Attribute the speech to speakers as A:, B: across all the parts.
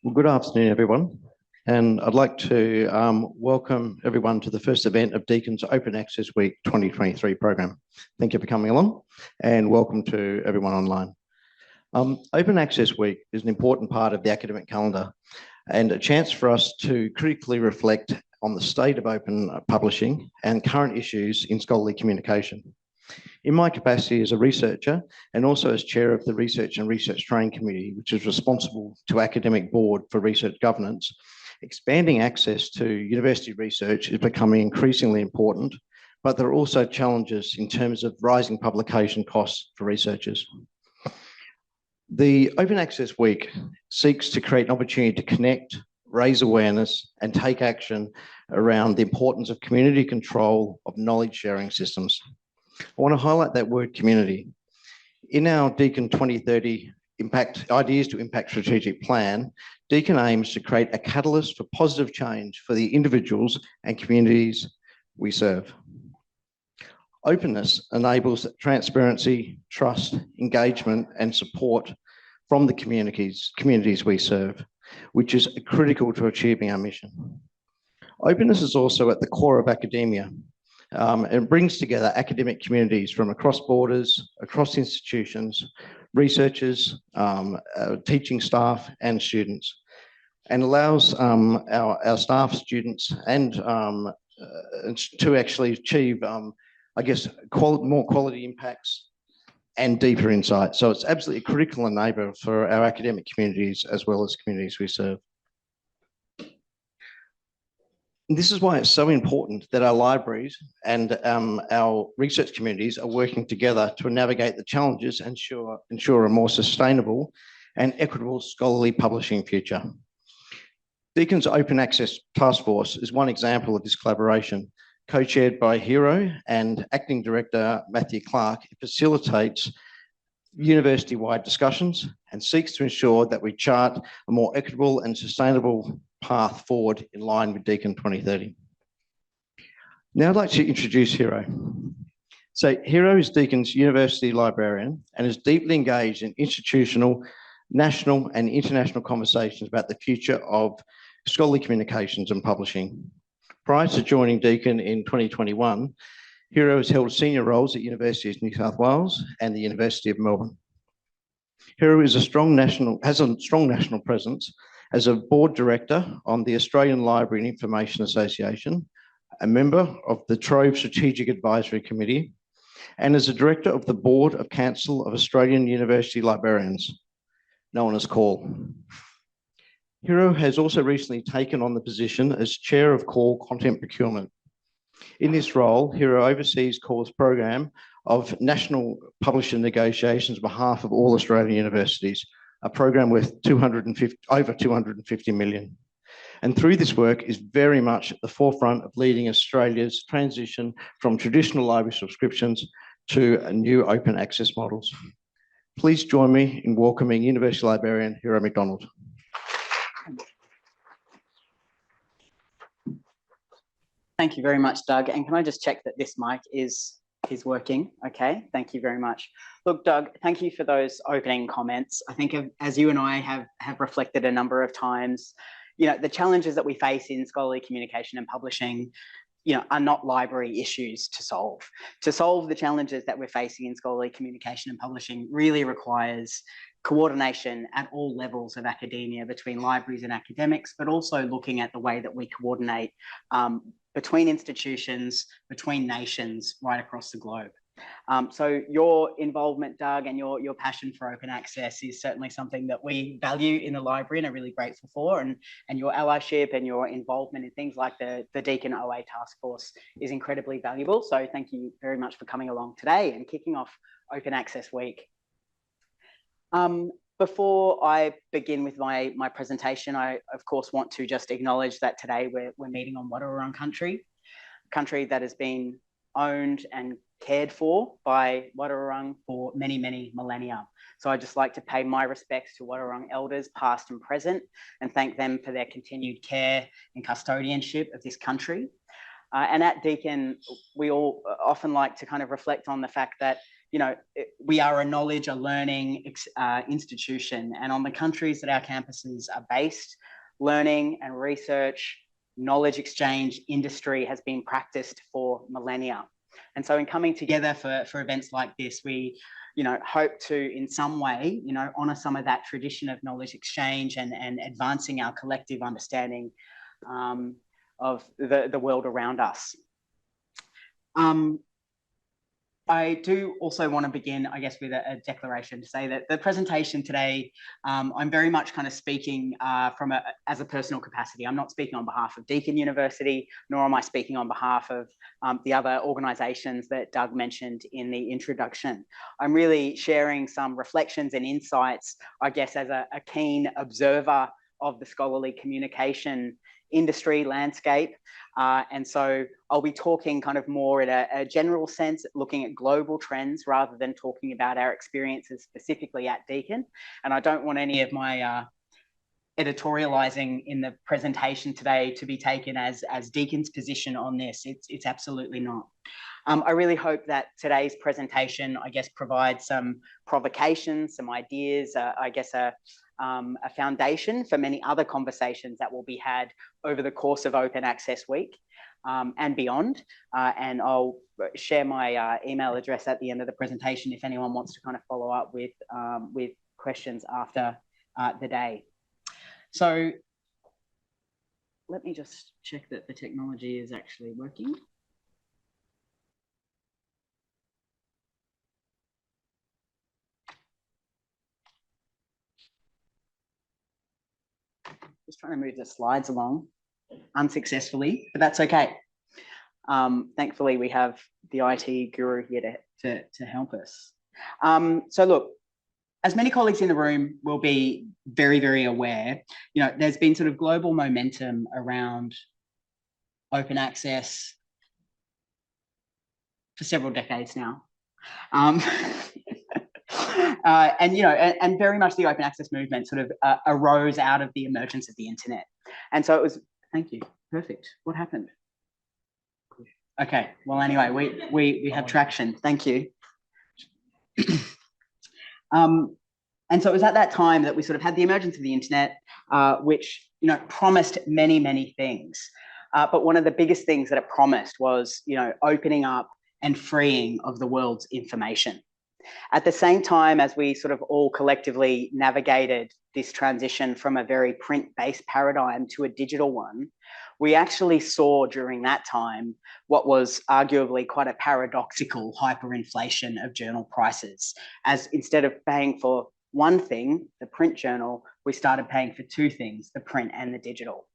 A: Well, good afternoon, everyone. And I'd like to welcome everyone to the first event of Deakin's Open Access Week 2023 program. Thank you for coming along and welcome to everyone online. Open Access Week is an important part of the academic calendar and a chance for us to critically reflect on the state of open publishing and current issues in scholarly communication. In my capacity as a researcher and also as chair of the Research and Research Training Committee, which is responsible to Academic Board for Research Governance, expanding access to university research is becoming increasingly important, but there are also challenges in terms of rising publication costs for researchers. The Open Access Week seeks to create an opportunity to connect, raise awareness, and take action around the importance of community control of knowledge sharing systems. I want to highlight that word community. In our Deakin 2030 Ideas to Impact Strategic Plan, Deakin aims to create a catalyst for positive change for the individuals and communities we serve. Openness enables transparency, trust, engagement, and support from the communities we serve, which is critical to achieving our mission. Openness is also at the core of academia. It brings together academic communities from across borders, across institutions, researchers, teaching staff and students, and allows our staff, students and to actually achieve, more quality impacts and deeper insight. So it's absolutely a critical enabler for our academic communities as well as communities we serve. This is why it's so important that our libraries and our research communities are working together to navigate the challenges and ensure a more sustainable and equitable scholarly publishing future. Deakin's Open Access Task Force is one example of this collaboration. Co-chaired by Hero and Acting Director Matthew Clark, it facilitates university-wide discussions and seeks to ensure that we chart a more equitable and sustainable path forward in line with Deakin 2030. Now I'd like to introduce Hero. So Hero is Deakin's university librarian and is deeply engaged in institutional, national and international conversations about the future of scholarly communications and publishing. Prior to joining Deakin in 2021, Hero has held senior roles at University of New South Wales and the University of Melbourne. Hero has a strong national presence as a board director on the Australian Library and Information Association, a member of the Trove Strategic Advisory Committee, and as a director of the Board of Council of Australian University Librarians, known as CALL. Hero has also recently taken on the position as chair of CALL Content Procurement. In this role, Hero oversees CALL's program of national publisher negotiations on behalf of all Australian universities, a program worth over 250 million. And through this work is very much at the forefront of leading Australia's transition from traditional library subscriptions to new open access models. Please join me in welcoming University Librarian Hero Macdonald.
B: Thank you very much, Doug. And can I just check that this mic is working? Okay, thank you very much. Look, Doug, thank you for those opening comments. I think as you and I have reflected a number of times, the challenges that we face in scholarly communication and publishing, are not library issues to solve. To solve the challenges that we're facing in scholarly communication and publishing really requires coordination at all levels of academia between libraries and academics, but also looking at the way that we coordinate between institutions, between nations right across the globe. So your involvement, Doug, and your passion for open access is certainly something that we value in the library and are really grateful for. And your allyship and your involvement in things like the Deakin OA Task Force is incredibly valuable. So thank you very much for coming along today and kicking off Open Access Week. Before I begin with my presentation, I, of course, want to just acknowledge that today we're meeting on Wadawurrung country, a country that has been owned and cared for by Wadawurrung for many, many millennia. So I'd just like to pay my respects to Wadawurrung elders, past and present, and thank them for their continued care and custodianship of this country. And at Deakin, we all often like to kind of reflect on the fact that we are a knowledge, a learning institution. And on the countries that our campuses are based, learning and research, knowledge exchange, industry has been practiced for millennia. And so in coming together for events like this, we hope to, in some way, honour some of that tradition of knowledge exchange and advancing our collective understanding of the world around us. I do also want to begin, I guess, with a declaration to say that the presentation today, I'm very much kind of speaking as a personal capacity. I'm not speaking on behalf of Deakin University, nor am I speaking on behalf of the other organisations that Doug mentioned in the introduction. I'm really sharing some reflections and insights, I guess, as a keen observer of the scholarly communication industry landscape. And so I'll be talking kind of more in a general sense, looking at global trends rather than talking about our experiences specifically at Deakin. And I don't want any of my editorializing in the presentation today to be taken as Deakin's position on this. It's absolutely not. I really hope that today's presentation, I guess, provides some provocation, some ideas, I guess a foundation for many other conversations that will be had over the course of Open Access Week and beyond. And I'll share my email address at the end of the presentation if anyone wants to kind of follow up with questions after the day. So let me just check that the technology is actually working. Just trying to move the slides along unsuccessfully, but that's okay. Thankfully, we have the IT guru here to help us. So look, as many colleagues in the room will be very, very aware, there's been sort of global momentum around open access for several decades now. And very much the open access movement sort of arose out of the emergence of the internet. And so it was, thank you, perfect. What happened? Okay, well, anyway, we have traction, thank you. And so it was at that time that we sort of had the emergence of the internet, which, promised many, many things. But one of the biggest things that it promised was, opening up and freeing of the world's information. At the same time as we sort of all collectively navigated this transition from a very print-based paradigm to a digital one, we actually saw during that time what was arguably quite a paradoxical hyperinflation of journal prices, as instead of paying for one thing, the print journal, we started paying for two things, the print and the digital.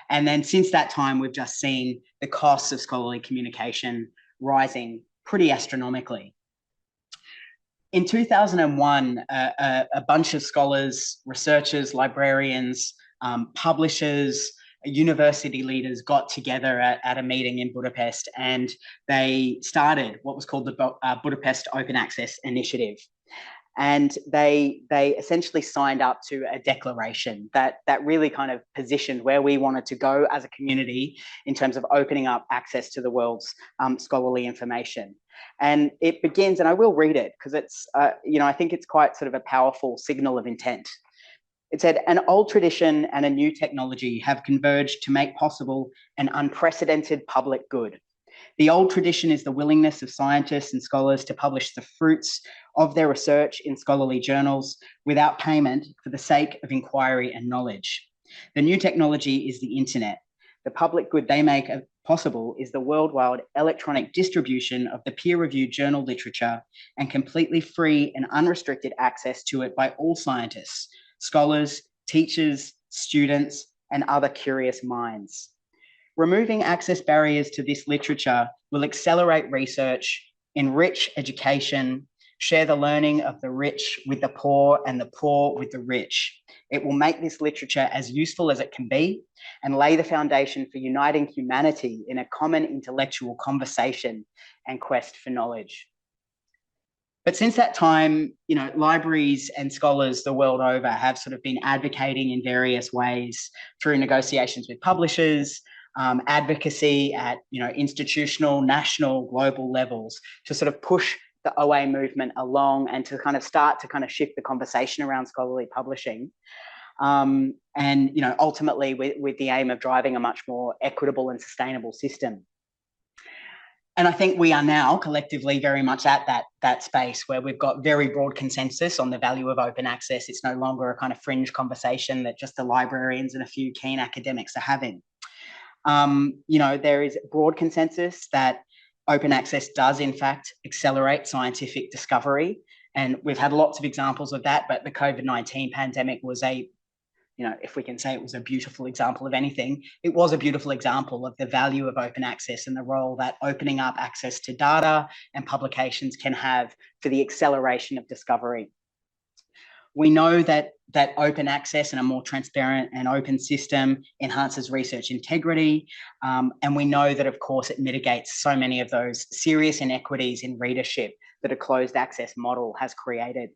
B: And then since that time, we've just seen the costs of scholarly communication rising pretty astronomically. In 2001, a bunch of scholars, researchers, librarians, publishers, university leaders got together at a meeting in Budapest, and they started what was called the Budapest Open Access Initiative. And they essentially signed up to a declaration that really kind of positioned where we wanted to go as a community in terms of opening up access to the world's scholarly information. And it begins, and I will read it because it's, I think it's quite sort of a powerful signal of intent. It said, an old tradition and a new technology have converged to make possible an unprecedented public good. The old tradition is the willingness of scientists and scholars to publish the fruits of their research in scholarly journals without payment for the sake of inquiry and knowledge. The new technology is the internet. The public good they make possible is the worldwide electronic distribution of the peer-reviewed journal literature and completely free and unrestricted access to it by all scientists, scholars, teachers, students, and other curious minds. Removing access barriers to this literature will accelerate research, enrich education, share the learning of the rich with the poor and the poor with the rich. It will make this literature as useful as it can be and lay the foundation for uniting humanity in a common intellectual conversation and quest for knowledge. But since that time, libraries and scholars the world over have sort of been advocating in various ways through negotiations with publishers, advocacy at institutional, national, global levels to sort of push the OA movement along and to kind of start to kind of shift the conversation around scholarly publishing. And, you know, ultimately with the aim of driving a much more equitable and sustainable system. And I think we are now collectively very much at that space where we've got very broad consensus on the value of open access. It's no longer a kind of fringe conversation that just the librarians and a few keen academics are having. You know, there is broad consensus that open access does in fact accelerate scientific discovery. And we've had lots of examples of that, but the COVID-19 pandemic was a, you know, if we can say it was a beautiful example of anything, it was a beautiful example of the value of open access and the role that opening up access to data and publications can have for the acceleration of discovery. We know that open access and a more transparent and open system enhances research integrity. And we know that, of course, it mitigates so many of those serious inequities in readership that a closed access model has created.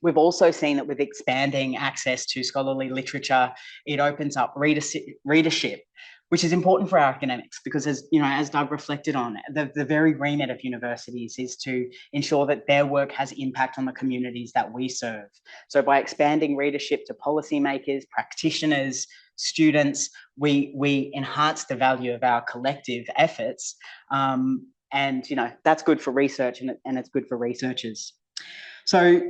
B: We've also seen that with expanding access to scholarly literature, it opens up readership, which is important for our academics because, as you know, as Doug reflected on, the very remit of universities is to ensure that their work has impact on the communities that we serve. So by expanding readership to policymakers, practitioners, students, we enhance the value of our collective efforts. And, you know, that's good for research and it's good for researchers. So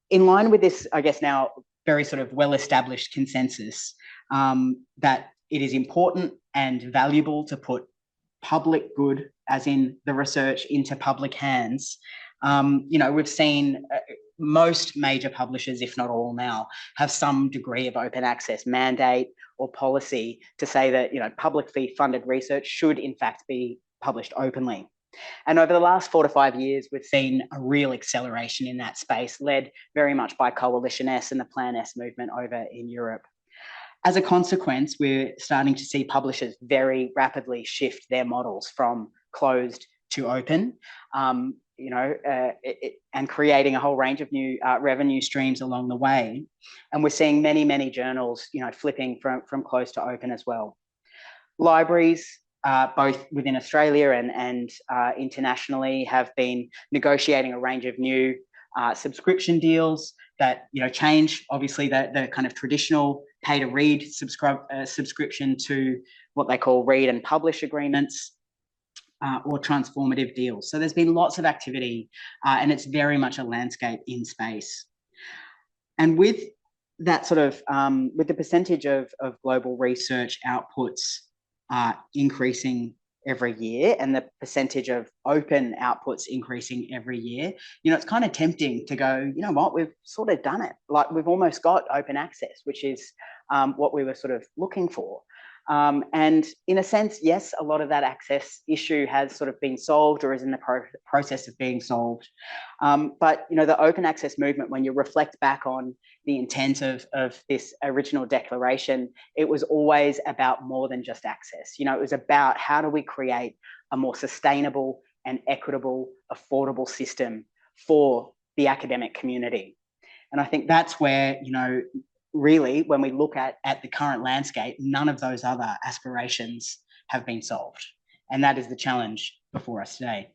B: in line with this, I guess now very sort of well-established consensus that it is important and valuable to put public good, as in the research, into public hands. You know, we've seen most major publishers, if not all now, have some degree of open access mandate or policy to say that, you know, public fee funded research should in fact be published openly. And over the last 4 to 5 years, we've seen a real acceleration in that space, led very much by Coalition S and the Plan S movement over in Europe. As a consequence, we're starting to see publishers very rapidly shift their models from closed to open, you know, and creating a whole range of new revenue streams along the way. And we're seeing many, many journals, you know, flipping from closed to open as well. Libraries, both within Australia and internationally, have been negotiating a range of new subscription deals that, you know, change obviously the kind of traditional pay to read subscription to what they call read and publish agreements or transformative deals. So there's been lots of activity and it's very much a landscape in space. And with that sort of, with the percentage of global research outputs increasing every year and the percentage of open outputs increasing every year, you know, it's kind of tempting to go, you know what, we've sort of done it. Like we've almost got open access, which is what we were sort of looking for. And in a sense, yes, a lot of that access issue has sort of been solved or is in the process of being solved. But, you know, the open access movement, when you reflect back on the intent of this original declaration, it was always about more than just access. You know, it was about how do we create a more sustainable and equitable, affordable system for the academic community. And I think that's where, you know, really, when we look at the current landscape, none of those other aspirations have been solved. And that is the challenge before us today.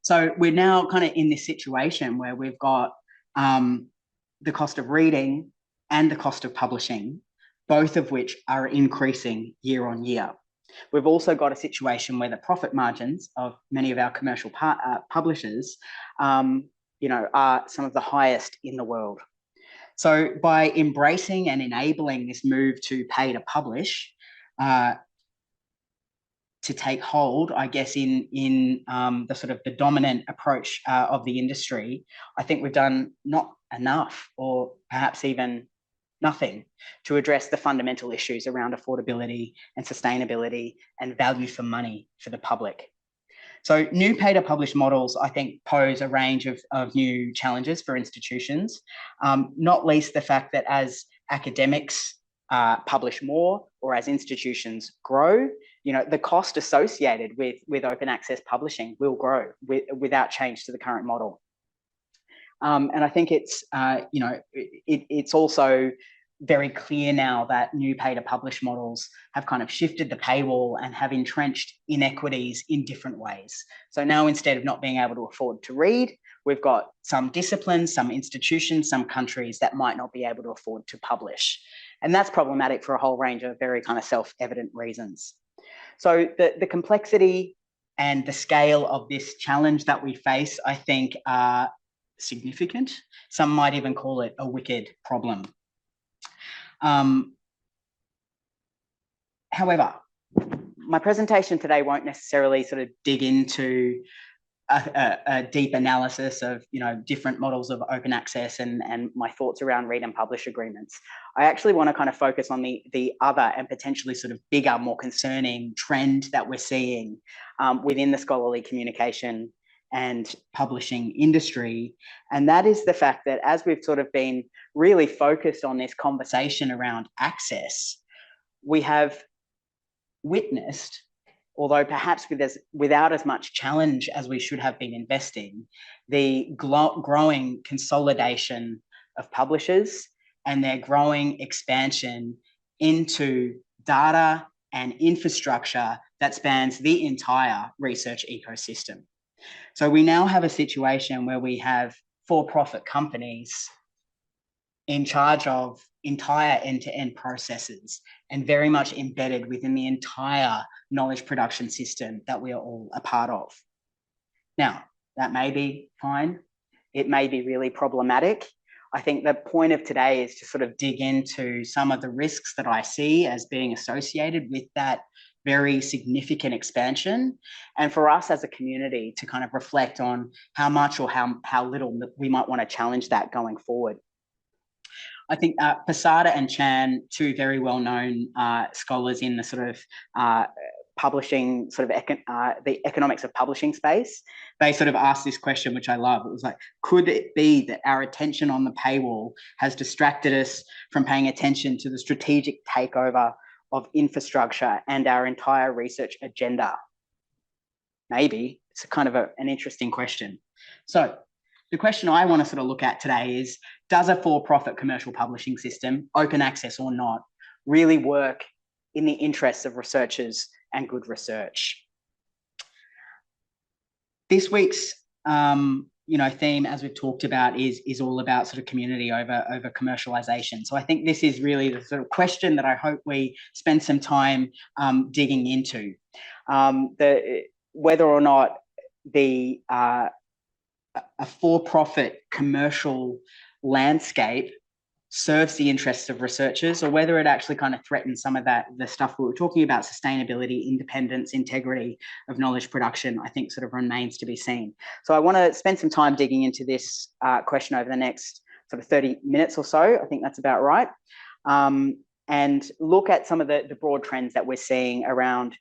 B: So we're now kind of in this situation where we've got the cost of reading and the cost of publishing, both of which are increasing year on year. We've also got a situation where the profit margins of many of our commercial publishers, you know, are some of the highest in the world. So by embracing and enabling this move to pay to publish, to take hold, I guess, in the sort of the dominant approach of the industry, I think we've done not enough or perhaps even nothing to address the fundamental issues around affordability and sustainability and value for money for the public. So new pay to publish models, I think, pose a range of new challenges for institutions, not least the fact that as academics publish more or as institutions grow, you know, the cost associated with open access publishing will grow without change to the current model. And I think it's, you know, it's also very clear now that new pay to publish models have kind of shifted the paywall and have entrenched inequities in different ways. So now, instead of not being able to afford to read, we've got some disciplines, some institutions, some countries that might not be able to afford to publish. And that's problematic for a whole range of very kind of self-evident reasons. So the complexity and the scale of this challenge that we face, I think, are significant. Some might even call it a wicked problem. However, my presentation today won't necessarily sort of dig into a deep analysis of, you know, different models of open access and my thoughts around read and publish agreements. I actually want to kind of focus on the other and potentially sort of bigger, more concerning trend that we're seeing within the scholarly communication and publishing industry. And that is the fact that as we've sort of been really focused on this conversation around access, we have witnessed, although perhaps without as much challenge as we should have been investing, the growing consolidation of publishers and their growing expansion into data and infrastructure that spans the entire research ecosystem. So we now have a situation where we have for-profit companies in charge of entire end-to-end processes and very much embedded within the entire knowledge production system that we are all a part of. Now, that may be fine. It may be really problematic. I think the point of today is to sort of dig into some of the risks that I see as being associated with that very significant expansion, and for us as a community to kind of reflect on how much or how little we might want to challenge that going forward. I think Posada and Chan, two very well-known scholars in the sort of publishing, sort of the economics of publishing space, they sort of asked this question, which I love. It was like, could it be that our attention on the paywall has distracted us from paying attention to the strategic takeover of infrastructure and our entire research agenda? Maybe. It's kind of an interesting question. So the question I want to sort of look at today is, does a for-profit commercial publishing system, open access or not, really work in the interests of researchers and good research? This week's theme, as we've talked about, is all about sort of community over commercialization. So I think this is really the sort of question that I hope we spend some time digging into. Whether or not a for-profit commercial landscape serves the interests of researchers, or whether it actually kind of threatens some of the stuff we were talking about, sustainability, independence, integrity of knowledge production, I think sort of remains to be seen. So I want to spend some time digging into this question over the next sort of 30 minutes or so. I think that's about right. And look at some of the broad trends that we're seeing around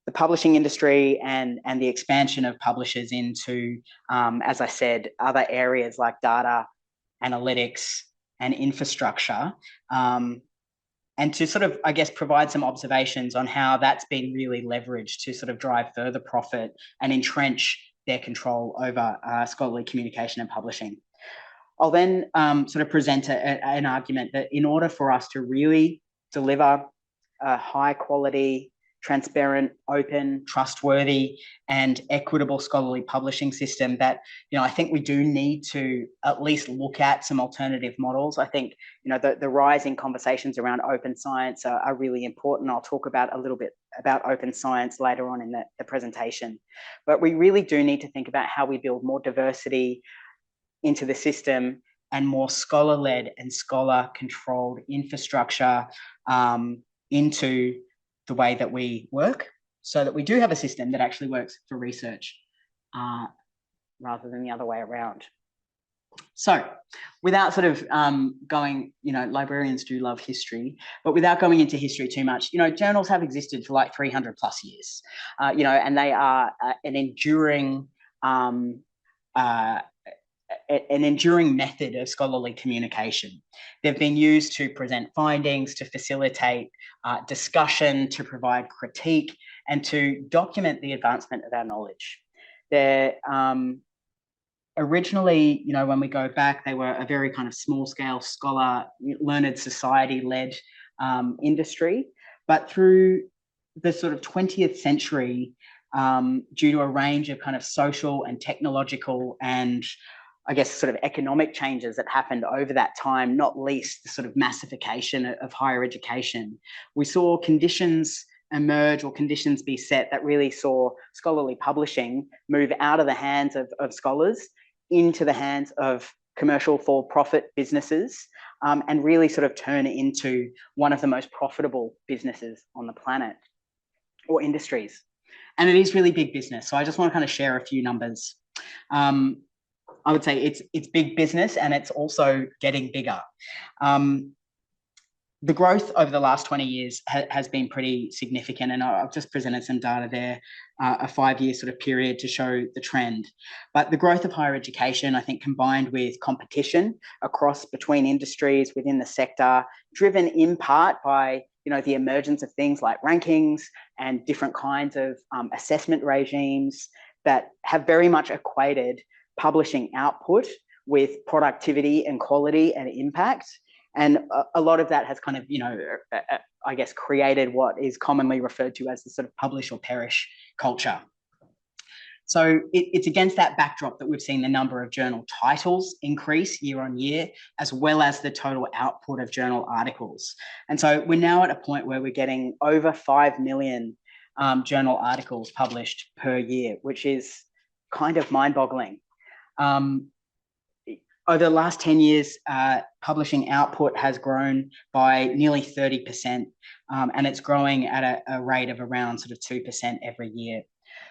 B: the publishing industry and the expansion of publishers into, as I said, other areas like data, analytics, and infrastructure, and to sort of, I guess, provide some observations on how that's been really leveraged to sort of drive further profit and entrench their control over scholarly communication and publishing. I'll then sort of present an argument that in order for us to really deliver a high quality, transparent, open, trustworthy, and equitable scholarly publishing system, that, you know, I think we do need to at least look at some alternative models. I think, you know, the rising conversations around open science are really important. I'll talk about a little bit about open science later on in the presentation. But we really do need to think about how we build more diversity into the system and more scholar-led and scholar-controlled infrastructure into the way that we work, so that we do have a system that actually works for research rather than the other way around. So without sort of going, you know, librarians do love history, but without going into history too much, you know, journals have existed for like 300 plus years, you know, and they are an enduring method of scholarly communication. They've been used to present findings, to facilitate discussion, to provide critique, and to document the advancement of our knowledge. They're originally, when we go back, they were a very kind of small scale scholar, learned society led industry. But through the sort of 20th century, due to a range of kind of social and technological and I guess sort of economic changes that happened over that time, not least the sort of massification of higher education, we saw conditions emerge or conditions be set that really saw scholarly publishing move out of the hands of scholars into the hands of commercial for-profit businesses, and really sort of turn into one of the most profitable businesses on the planet or industries. And it is really big business. So I just want to kind of share a few numbers. I would say it's big business, and it's also getting bigger. The growth over the last 20 years has been pretty significant, and I've just presented some data there, a 5-year sort of period to show the trend. But the growth of higher education, I think, combined with competition between industries within the sector, driven in part by the emergence of things like rankings and different kinds of assessment regimes that have very much equated publishing output with productivity and quality and impact. And a lot of that has kind of, I guess, created what is commonly referred to as the sort of publish or perish culture. So it's against that backdrop that we've seen the number of journal titles increase year on year, as well as the total output of journal articles. And so we're now at a point where we're getting over 5 million journal articles published per year, which is kind of mind-boggling. Over the last 10 years, publishing output has grown by nearly 30%, and it's growing at a rate of around sort of 2% every year.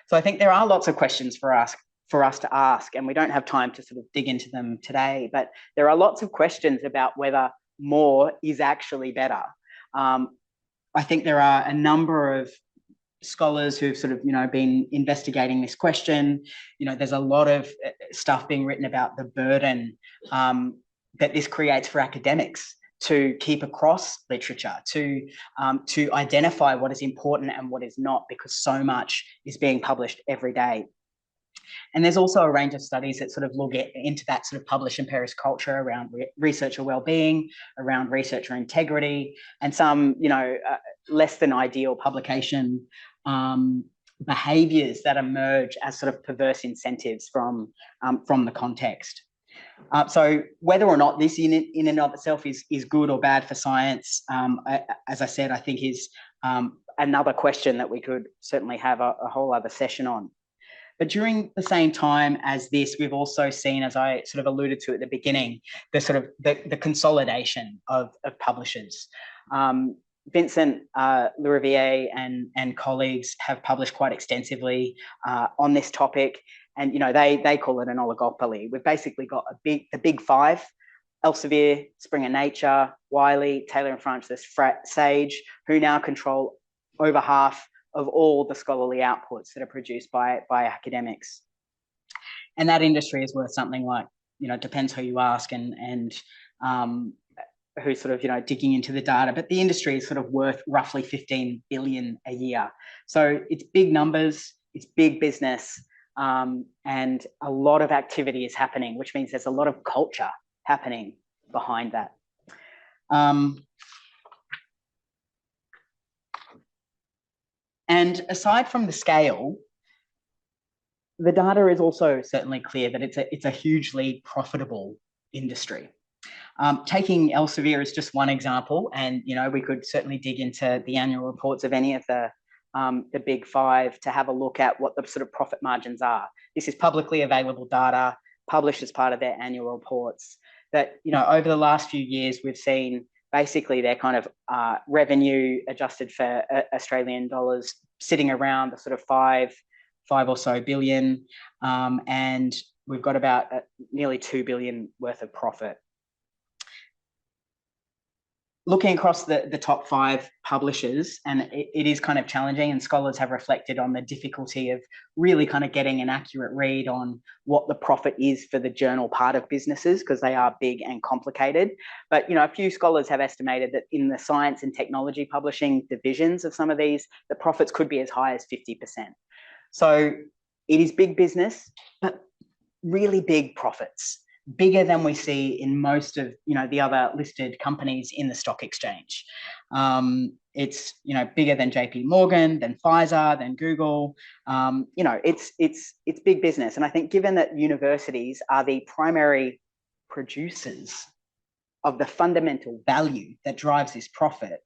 B: So I think there are lots of questions for us to ask, and we don't have time to sort of dig into them today, but there are lots of questions about whether more is actually better. I think there are a number of scholars who've sort of, been investigating this question. There's a lot of stuff being written about the burden that this creates for academics to keep across literature, to identify what is important and what is not, because so much is being published every day. And there's also a range of studies that sort of look into that sort of publish and perish culture around researcher well-being, around researcher integrity, and some, less than ideal publication behaviours that emerge as sort of perverse incentives from the context. So whether or not this in and of itself is good or bad for science, as I said, I think is another question that we could certainly have a whole other session on. But during the same time as this, we've also seen, as I sort of alluded to at the beginning, the sort of the consolidation of publishers. Vincent Lariviere and colleagues have published quite extensively on this topic, and they call it an oligopoly. We've basically got the big five: Elsevier, Springer Nature, Wiley, Taylor and Francis, Sage, who now control over half of all the scholarly outputs that are produced by academics. And that industry is worth something like, depends who you ask and who's sort of, digging into the data, but the industry is sort of worth roughly 15 billion a year. So it's big numbers, it's big business, and a lot of activity is happening, which means there's a lot of culture happening behind that. And aside from the scale, the data is also certainly clear that it's a hugely profitable industry. Taking Elsevier as just one example, and we could certainly dig into the annual reports of any of the big five to have a look at what the sort of profit margins are. This is publicly available data published as part of their annual reports. That over the last few years, we've seen basically their kind of revenue adjusted for Australian dollars sitting around the sort of five or so billion, and we've got about nearly 2 billion worth of profit. Looking across the top five publishers, and it is kind of challenging, and scholars have reflected on the difficulty of really kind of getting an accurate read on what the profit is for the journal part of businesses, because they are big and complicated. But, a few scholars have estimated that in the science and technology publishing divisions of some of these, the profits could be as high as 50%. So it is big business, but really big profits, bigger than we see in most of the other listed companies in the stock exchange. It's bigger than JP Morgan, than Pfizer, than Google. It's big business. And I think given that universities are the primary producers of the fundamental value that drives this profit,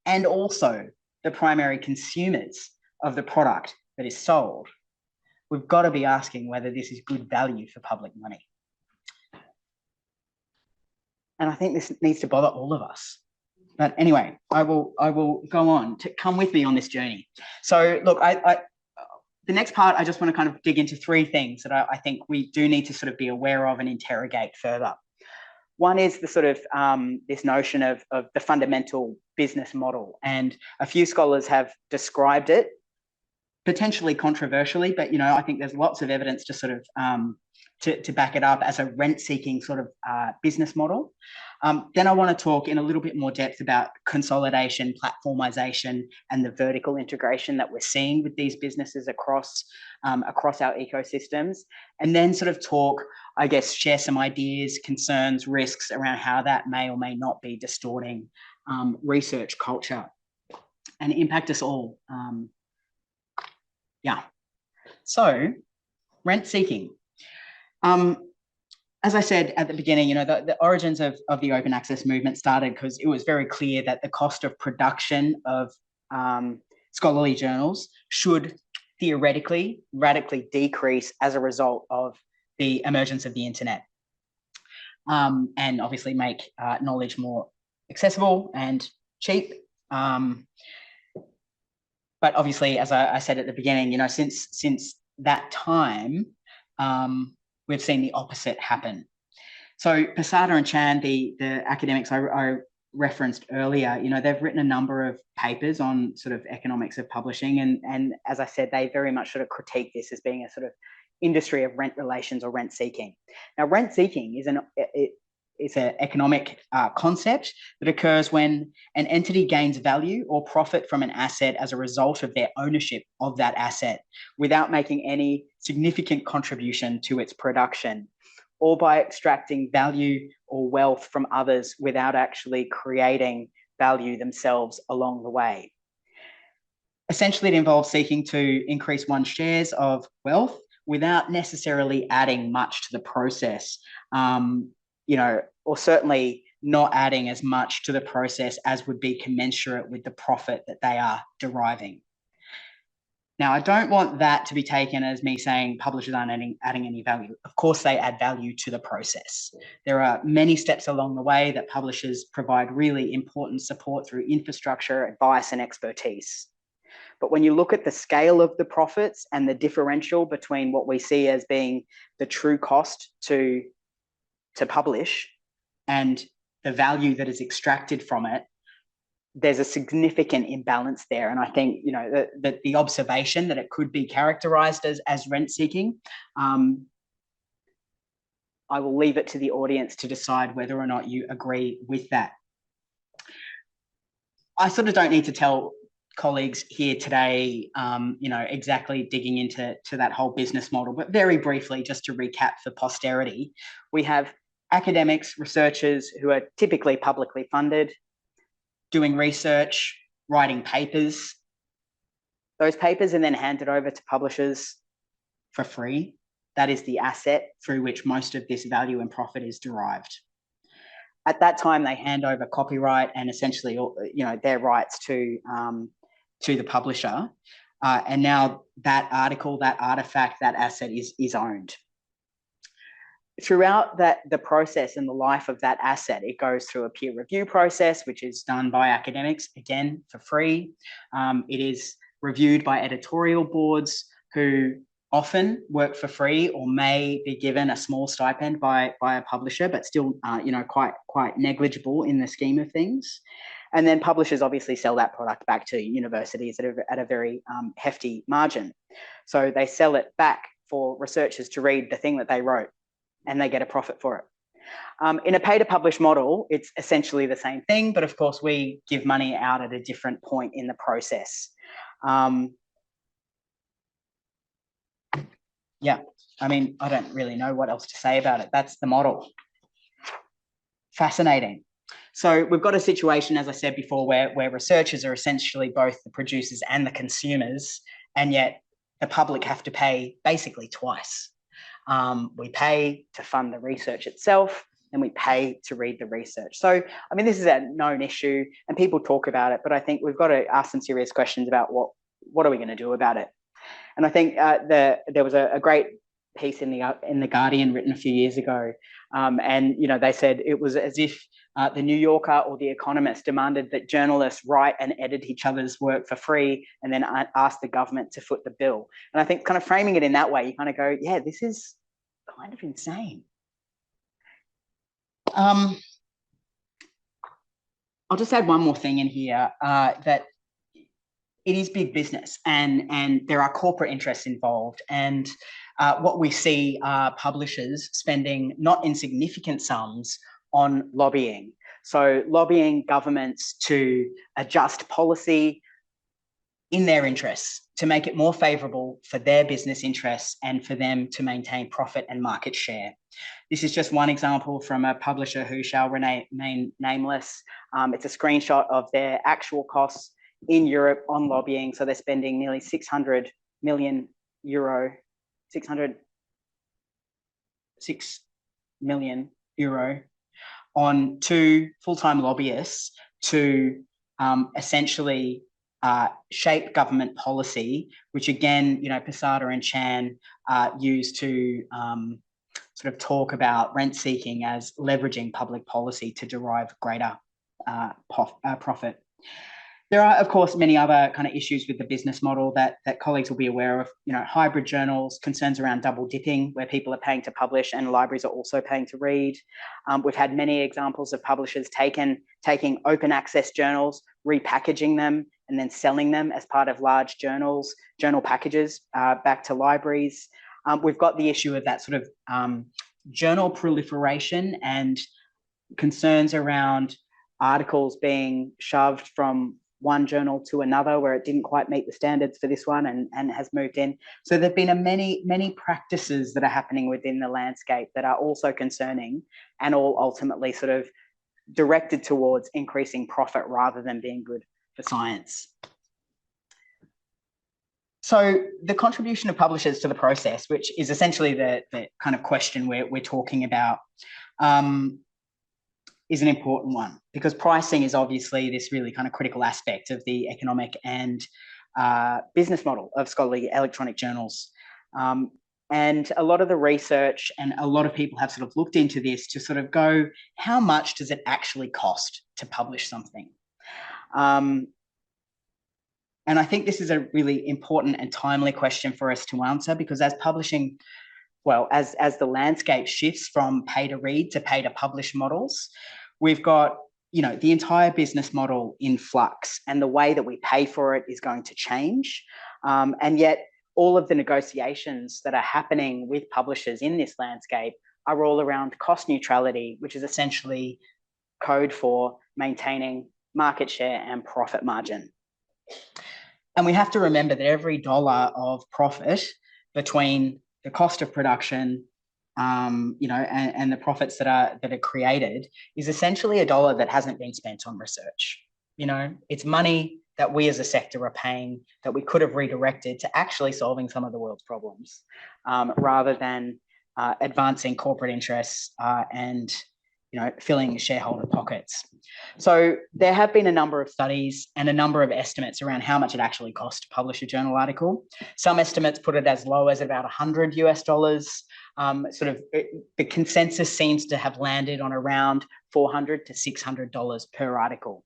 B: and also the primary consumers of the product that is sold, we've got to be asking whether this is good value for public money. And I think this needs to bother all of us. But anyway, I will go on to come with me on this journey. So look, the next part, I just want to kind of dig into three things that I think we do need to sort of be aware of and interrogate further. One is the sort of this notion of the fundamental business model. And a few scholars have described it, potentially controversially, but I think there's lots of evidence to sort of to back it up as a rent-seeking sort of business model. Then I want to talk in a little bit more depth about consolidation, platformization, and the vertical integration that we're seeing with these businesses across our ecosystems. And then sort of talk, I guess, share some ideas, concerns, risks around how that may or may not be distorting research culture and impact us all. So rent-seeking. As I said at the beginning, the origins of the open access movement started because it was very clear that the cost of production of scholarly journals should theoretically radically decrease as a result of the emergence of the internet, and obviously make knowledge more accessible and cheap. But obviously, as I said at the beginning, since that time, we've seen the opposite happen. So Posada and Chan, the academics I referenced earlier, they've written a number of papers on sort of economics of publishing. And as I said, they very much sort of critique this as being a sort of industry of rent relations or rent seeking. Now, rent seeking is an economic concept that occurs when an entity gains value or profit from an asset as a result of their ownership of that asset without making any significant contribution to its production, or by extracting value or wealth from others without actually creating value themselves along the way. Essentially, it involves seeking to increase one's shares of wealth without necessarily adding much to the process. Or certainly not adding as much to the process as would be commensurate with the profit that they are deriving. Now, I don't want that to be taken as me saying publishers aren't adding any value. Of course, they add value to the process. There are many steps along the way that publishers provide really important support through infrastructure, advice, and expertise. But when you look at the scale of the profits and the differential between what we see as being the true cost to publish and the value that is extracted from it, there's a significant imbalance there. And I think, that the observation that it could be characterized as rent-seeking, I will leave it to the audience to decide whether or not you agree with that. I sort of don't need to tell colleagues here today, exactly digging into that whole business model, but very briefly, just to recap for posterity, we have academics, researchers who are typically publicly funded, doing research, writing papers. Those papers are then handed over to publishers for free. That is the asset through which most of this value and profit is derived. At that time, they hand over copyright and essentially, their rights to the publisher. And now that article, that artifact, that asset is owned. Throughout the process and the life of that asset, it goes through a peer review process, which is done by academics, again, for free. It is reviewed by editorial boards who often work for free or may be given a small stipend by a publisher, but still, quite negligible in the scheme of things. And then publishers obviously sell that product back to universities at a very hefty margin. So they sell it back for researchers to read the thing that they wrote, and they get a profit for it. In a pay-to-publish model, it's essentially the same thing, but of course we give money out at a different point in the process. I mean, I don't really know what else to say about it. That's the model. Fascinating. So we've got a situation, as I said before, where researchers are essentially both the producers and the consumers, and yet the public have to pay basically twice. We pay to fund the research itself, and we pay to read the research. So, I mean, this is a known issue, and people talk about it, but I think we've got to ask some serious questions about what are we going to do about it. And I think there was a great piece in the Guardian written a few years ago, and they said it was as if the New Yorker or the Economist demanded that journalists write and edit each other's work for free, and then ask the government to foot the bill. And I think kind of framing it in that way, you kind of go, yeah, this is kind of insane. I'll just add one more thing in here, that it is big business, and there are corporate interests involved. And what we see are publishers spending not insignificant sums on lobbying. So lobbying governments to adjust policy in their interests, to make it more favourable for their business interests and for them to maintain profit and market share. This is just one example from a publisher who shall remain nameless. It's a screenshot of their actual costs in Europe on lobbying. So they're spending nearly 600 million euro, 6 million euro on 2 full-time lobbyists to essentially shape government policy, which again, Posada and Chan use to sort of talk about rent seeking as leveraging public policy to derive greater profit. There are, of course, many other kind of issues with the business model that colleagues will be aware of. Hybrid journals, concerns around double dipping, where people are paying to publish and libraries are also paying to read. We've had many examples of publishers taking open access journals, repackaging them, and then selling them as part of large journal packages back to libraries. We've got the issue of that sort of journal proliferation and concerns around articles being shoved from one journal to another where it didn't quite meet the standards for this one and has moved in. So there've been many practices that are happening within the landscape that are also concerning, and all ultimately sort of directed towards increasing profit rather than being good for science. So the contribution of publishers to the process, which is essentially the kind of question we're talking about, is an important one, because pricing is obviously this really kind of critical aspect of the economic and business model of scholarly electronic journals. And a lot of the research and a lot of people have sort of looked into this to sort of go, how much does it actually cost to publish something? And I think this is a really important and timely question for us to answer, because as publishing, well, as the landscape shifts from pay to read to pay to publish models, we've got, the entire business model in flux, and the way that we pay for it is going to change. And yet all of the negotiations that are happening with publishers in this landscape are all around cost neutrality, which is essentially code for maintaining market share and profit margin. And we have to remember that every dollar of profit between the cost of production, and the profits that are created is essentially a dollar that hasn't been spent on research. It's money that we as a sector are paying that we could have redirected to actually solving some of the world's problems, rather than advancing corporate interests and filling shareholder pockets. So there have been a number of studies and a number of estimates around how much it actually costs to publish a journal article. Some estimates put it as low as about $100 US. The consensus seems to have landed on around $400 to $600 per article.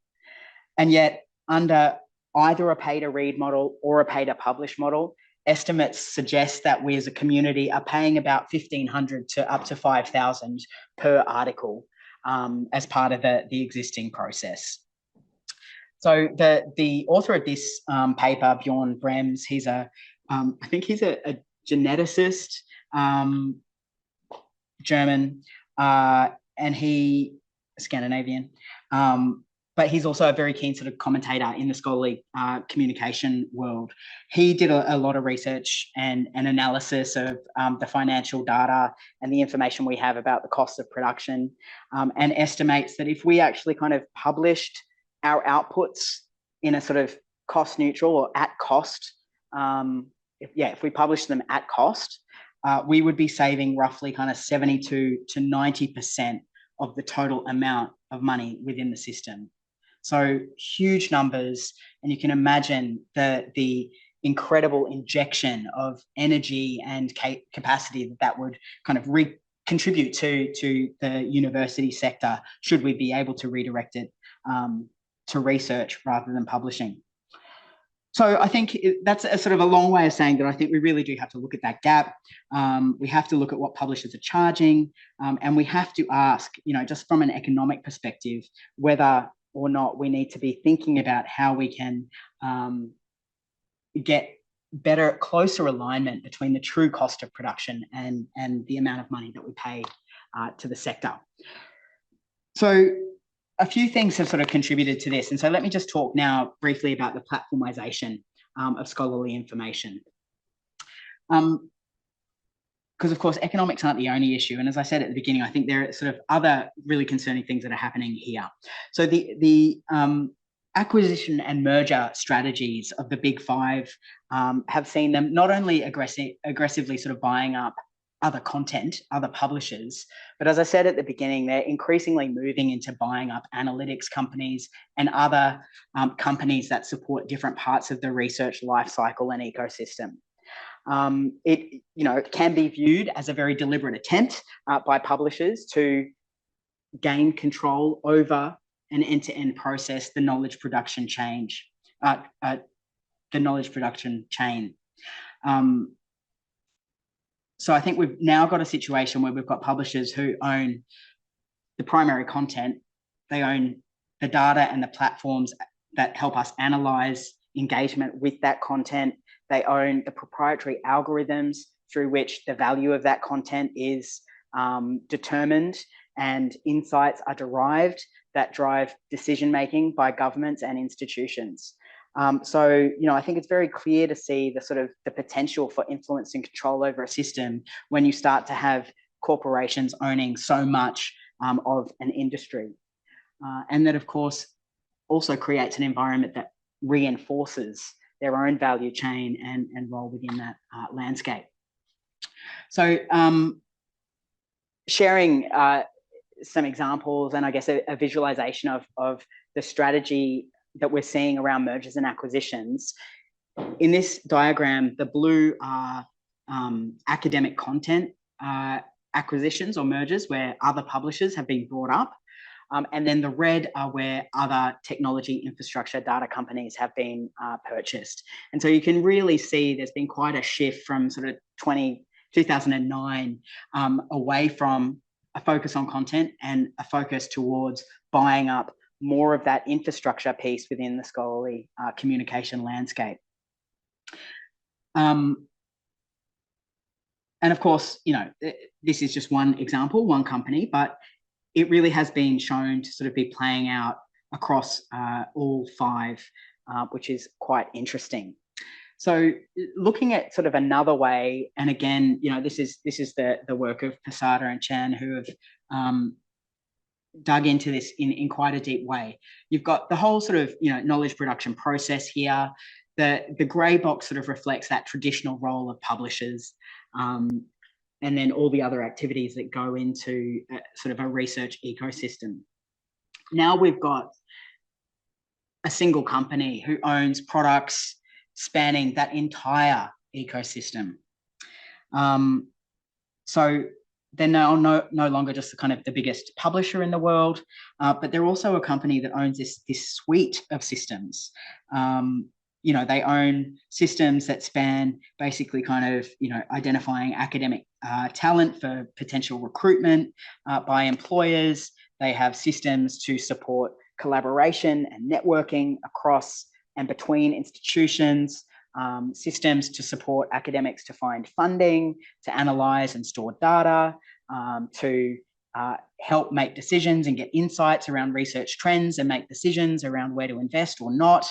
B: And yet, under either a pay-to-read model or a pay-to-publish model, estimates suggest that we as a community are paying about $1,500 to up to $5,000 per article as part of the existing process. So the author of this paper, Bjorn Brems, I think he's a geneticist, German, and Scandinavian, but he's also a very keen sort of commentator in the scholarly communication world. He did a lot of research and analysis of the financial data and the information we have about the cost of production, and estimates that if we actually kind of published our outputs in a sort of cost neutral or at cost, if we publish them at cost, we would be saving roughly kind of 72 to 90% of the total amount of money within the system. So huge numbers, and you can imagine the incredible injection of energy and capacity that would kind of contribute to the university sector should we be able to redirect it to research rather than publishing. So I think that's a sort of a long way of saying that I think we really do have to look at that gap. We have to look at what publishers are charging, and we have to ask, just from an economic perspective, whether or not we need to be thinking about how we can get better, closer alignment between the true cost of production and the amount of money that we pay to the sector. So a few things have sort of contributed to this. And so let me just talk now briefly about the platformization of scholarly information. Because of course, economics aren't the only issue. And as I said at the beginning, I think there are sort of other really concerning things that are happening here. So the acquisition and merger strategies of the big five have seen them not only aggressively sort of buying up other content, other publishers, but as I said at the beginning, they're increasingly moving into buying up analytics companies and other companies that support different parts of the research lifecycle and ecosystem. It can be viewed as a very deliberate attempt by publishers to gain control over an end-to-end process, the knowledge production chain. So I think we've now got a situation where we've got publishers who own the primary content, they own the data and the platforms that help us analyze engagement with that content, they own the proprietary algorithms through which the value of that content is determined and insights are derived that drive decision-making by governments and institutions. So, I think it's very clear to see the potential for influence and control over a system when you start to have corporations owning so much of an industry. And that, of course, also creates an environment that reinforces their own value chain and role within that landscape. So sharing some examples and I guess a visualization of the strategy that we're seeing around mergers and acquisitions. In this diagram, the blue are academic content acquisitions or mergers where other publishers have been brought up. And then the red are where other technology infrastructure data companies have been purchased. And so you can really see there's been quite a shift from sort of 2009 away from a focus on content and a focus towards buying up more of that infrastructure piece within the scholarly communication landscape. And of course, this is just one example, one company, but it really has been shown to sort of be playing out across all five, which is quite interesting. So looking at sort of another way, and again, this is the work of Posada and Chan, who have dug into this in quite a deep way. You've got the whole sort of knowledge production process here. The grey box sort of reflects that traditional role of publishers, and then all the other activities that go into sort of a research ecosystem. Now we've got a single company who owns products spanning that entire ecosystem. So they're now no longer just the biggest publisher in the world, but they're also a company that owns this suite of systems. They own systems that span basically identifying academic talent for potential recruitment by employers. They have systems to support collaboration and networking across and between institutions, systems to support academics to find funding, to analyze and store data, to help make decisions and get insights around research trends and make decisions around where to invest or not,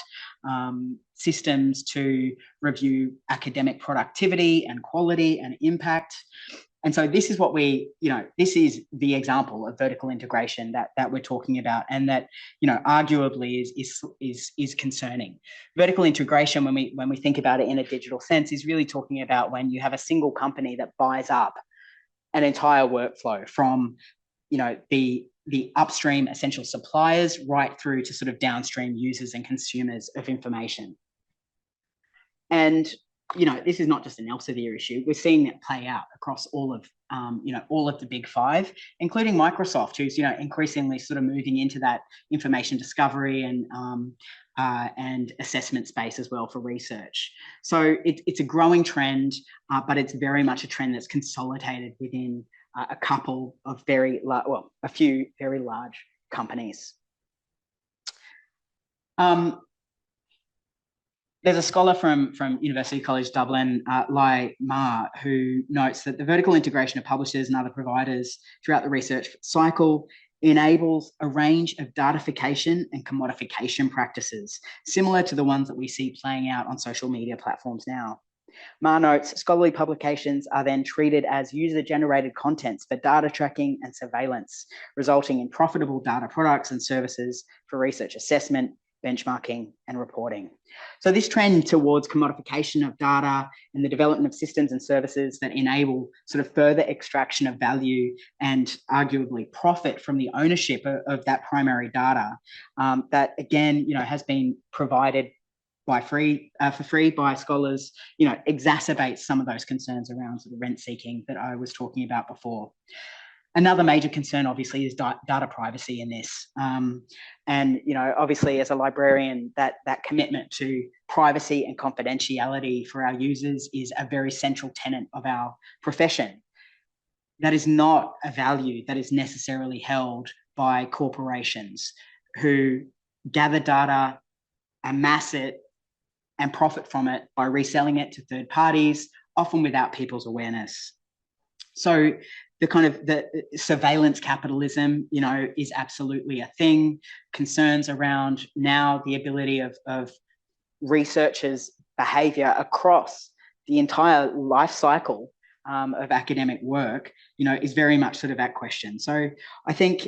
B: systems to review academic productivity and quality and impact. And so this is what this is the example of vertical integration that we're talking about, and that, arguably is concerning. Vertical integration, when we think about it in a digital sense, is really talking about when you have a single company that buys up an entire workflow from, the upstream essential suppliers right through to sort of downstream users and consumers of information. And this is not just an Elsevier issue. We're seeing that play out across all of the big five, including Microsoft, who's increasingly sort of moving into that information discovery and assessment space as well for research. So it's a growing trend, but it's very much a trend that's consolidated within a few very large companies. There's a scholar from University College Dublin, Lai Ma, who notes that the vertical integration of publishers and other providers throughout the research cycle enables a range of datification and commodification practices, similar to the ones that we see playing out on social media platforms now. Ma notes scholarly publications are then treated as user-generated contents for data tracking and surveillance, resulting in profitable data products and services for research assessment, benchmarking, and reporting. So this trend towards commodification of data and the development of systems and services that enable sort of further extraction of value and arguably profit from the ownership of that primary data, that again, has been provided for free by scholars, exacerbates some of those concerns around sort of rent seeking that I was talking about before. Another major concern, obviously, is data privacy in this. And, obviously, as a librarian, that commitment to privacy and confidentiality for our users is a very central tenet of our profession. That is not a value that is necessarily held by corporations who gather data, amass it, and profit from it by reselling it to third parties, often without people's awareness. So the surveillance capitalism, is absolutely a thing. Concerns around now the ability of researchers' behaviour across the entire life cycle of academic work, is very much sort of at question. So I think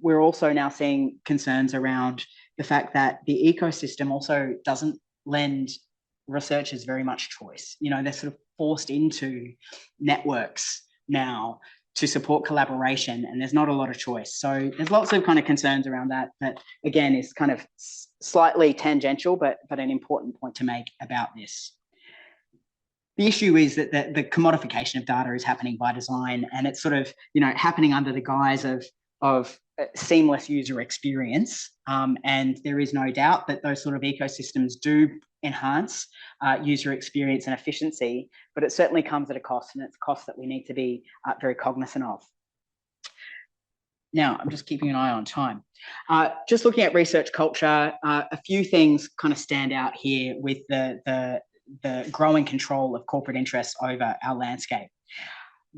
B: we're also now seeing concerns around the fact that the ecosystem also doesn't lend researchers very much choice. They're sort of forced into networks now to support collaboration, and there's not a lot of choice. So there's lots of kind of concerns around that again is kind of slightly tangential, but an important point to make about this. The issue is that the commodification of data is happening by design, and it's sort of happening under the guise of seamless user experience. And there is no doubt that those sort of ecosystems do enhance user experience and efficiency, but it certainly comes at a cost, and it's a cost that we need to be very cognizant of. Now, I'm just keeping an eye on time. Just looking at research culture, a few things kind of stand out here with the growing control of corporate interests over our landscape.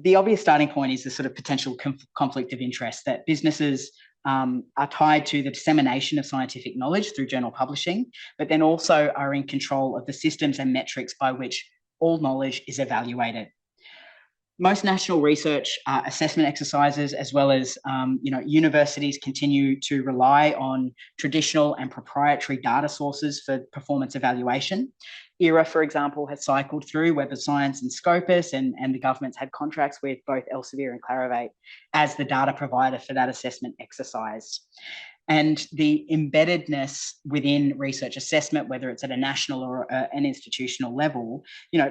B: The obvious starting point is the sort of potential conflict of interest that businesses are tied to the dissemination of scientific knowledge through journal publishing, but then also are in control of the systems and metrics by which all knowledge is evaluated. Most national research assessment exercises, as well as universities, continue to rely on traditional and proprietary data sources for performance evaluation. ERA, for example, has cycled through Web of Science and Scopus, and the government's had contracts with both Elsevier and Clarivate as the data provider for that assessment exercise. And the embeddedness within research assessment, whether it's at a national or an institutional level,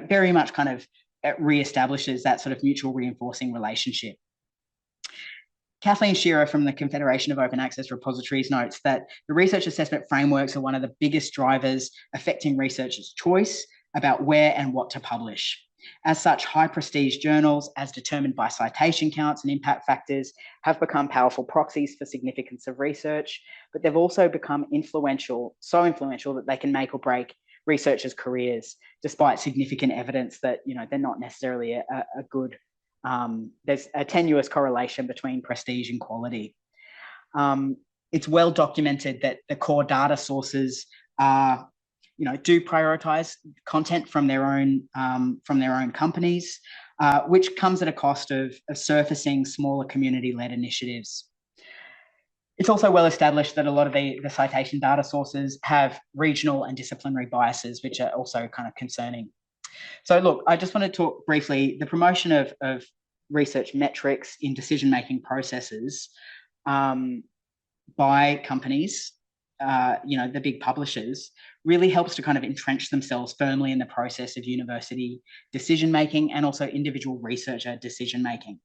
B: very much kind of reestablishes that sort of mutual reinforcing relationship. Kathleen Shearer from the Confederation of Open Access Repositories notes that the research assessment frameworks are one of the biggest drivers affecting researchers' choice about where and what to publish. As such, high prestige journals, as determined by citation counts and impact factors, have become powerful proxies for significance of research, but they've also become so influential that they can make or break researchers' careers, despite significant evidence that they're not necessarily a good there's a tenuous correlation between prestige and quality. It's well documented that the core data sources are, do prioritize content from their own companies, which comes at a cost of surfacing smaller community-led initiatives. It's also well established that a lot of the citation data sources have regional and disciplinary biases, which are also kind of concerning. So look, I just want to talk briefly, the promotion of research metrics in decision-making processes by companies, the big publishers, really helps to kind of entrench themselves firmly in the process of university decision-making and also individual researcher decision-making.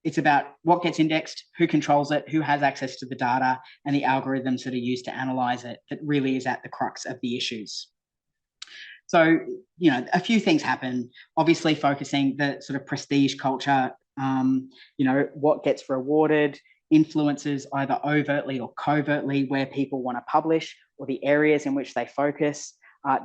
B: It's about what gets indexed, who controls it, who has access to the data, and the algorithms that are used to analyze it that really is at the crux of the issues. So, a few things happen, obviously focusing the sort of prestige culture, what gets rewarded, influences either overtly or covertly where people want to publish or the areas in which they focus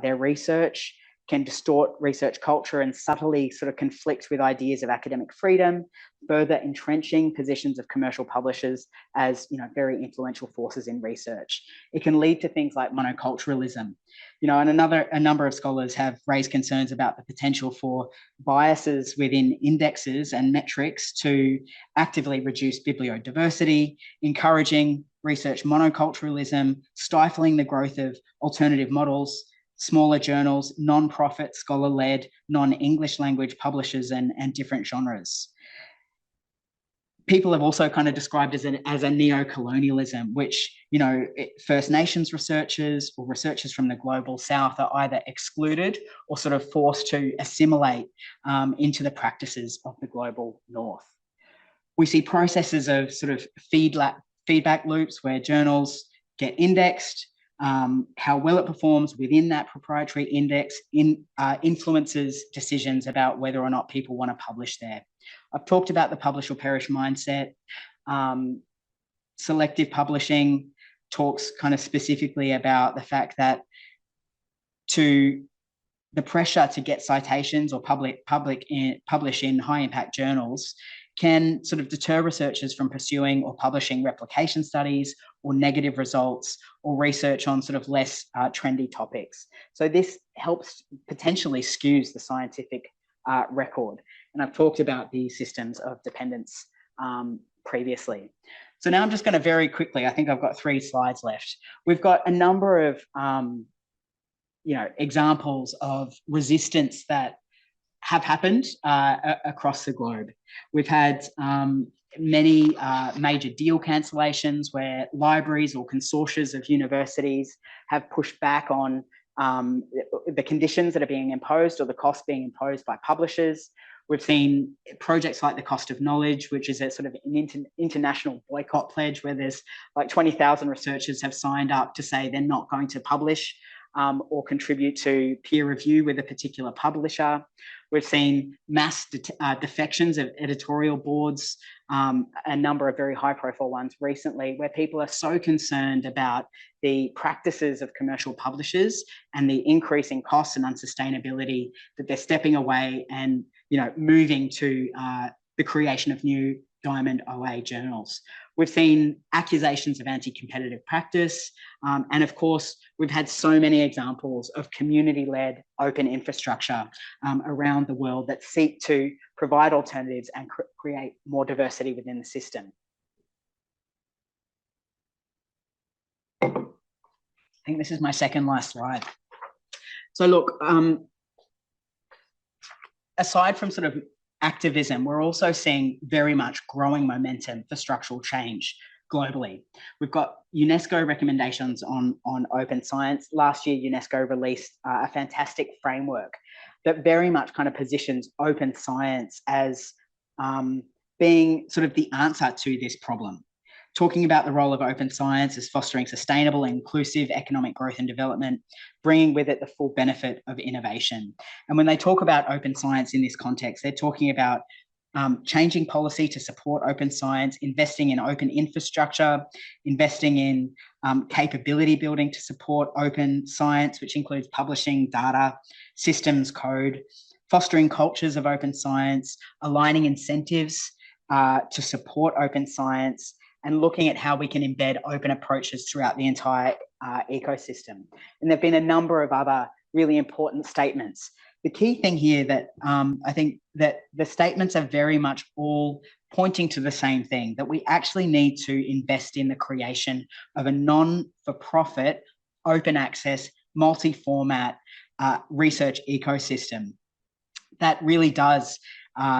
B: their research, can distort research culture and subtly sort of conflict with ideas of academic freedom, further entrenching positions of commercial publishers as very influential forces in research. It can lead to things like monoculturalism. And a number of scholars have raised concerns about the potential for biases within indexes and metrics to actively reduce bibliodiversity, encouraging research monoculturalism, stifling the growth of alternative models, smaller journals, non-profit, scholar-led, non-English language publishers, and different genres. People have also kind of described as a neo-colonialism, which, First Nations researchers or researchers from the global south are either excluded or sort of forced to assimilate into the practices of the global north. We see processes of sort of feedback loops where journals get indexed, how well it performs within that proprietary index influences decisions about whether or not people want to publish there. I've talked about the publish or perish mindset. Selective publishing talks kind of specifically about the fact that the pressure to get citations or publish in high impact journals can sort of deter researchers from pursuing or publishing replication studies or negative results or research on sort of less trendy topics. So this helps potentially skews the scientific record. And I've talked about the systems of dependence previously. So now I'm just going to very quickly, I think I've got 3 slides left. We've got a number of examples of resistance that have happened across the globe. We've had many major deal cancellations where libraries or consortia of universities have pushed back on the conditions that are being imposed or the costs being imposed by publishers. We've seen projects like the Cost of Knowledge, which is a sort of an international boycott pledge where there's like 20,000 researchers have signed up to say they're not going to publish or contribute to peer review with a particular publisher. We've seen mass defections of editorial boards, a number of very high-profile ones recently, where people are so concerned about the practices of commercial publishers and the increasing costs and unsustainability that they're stepping away and moving to the creation of new Diamond OA journals. We've seen accusations of anti-competitive practice. And of course, we've had so many examples of community-led open infrastructure around the world that seek to provide alternatives and create more diversity within the system. I think this is my second last slide. So look, aside from sort of activism, we're also seeing very much growing momentum for structural change globally. We've got UNESCO recommendations on open science. Last year, UNESCO released a fantastic framework that very much kind of positions open science as being sort of the answer to this problem. Talking about the role of open science as fostering sustainable and inclusive economic growth and development, bringing with it the full benefit of innovation. And when they talk about open science in this context, they're talking about changing policy to support open science, investing in open infrastructure, investing in capability building to support open science, which includes publishing data, systems code, fostering cultures of open science, aligning incentives to support open science, and looking at how we can embed open approaches throughout the entire ecosystem. And there have been a number of other really important statements. The key thing here that I think that the statements are very much all pointing to the same thing, that we actually need to invest in the creation of a non-for-profit, open access, multi-format research ecosystem that really does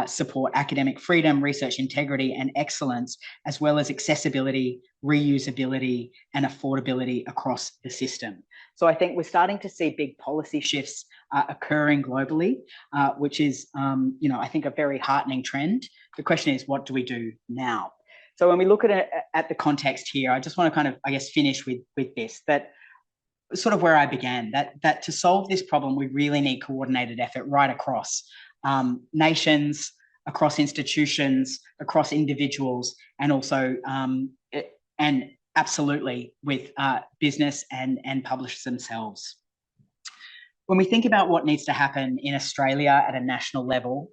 B: support academic freedom, research integrity, and excellence, as well as accessibility, reusability, and affordability across the system. So I think we're starting to see big policy shifts occurring globally, which is, I think a very heartening trend. The question is, what do we do now? So when we look at the context here, I just want to kind of, I guess, finish with this, that sort of where I began, that to solve this problem, we really need coordinated effort right across nations, across institutions, across individuals, and also, and absolutely with business and publishers themselves. When we think about what needs to happen in Australia at a national level,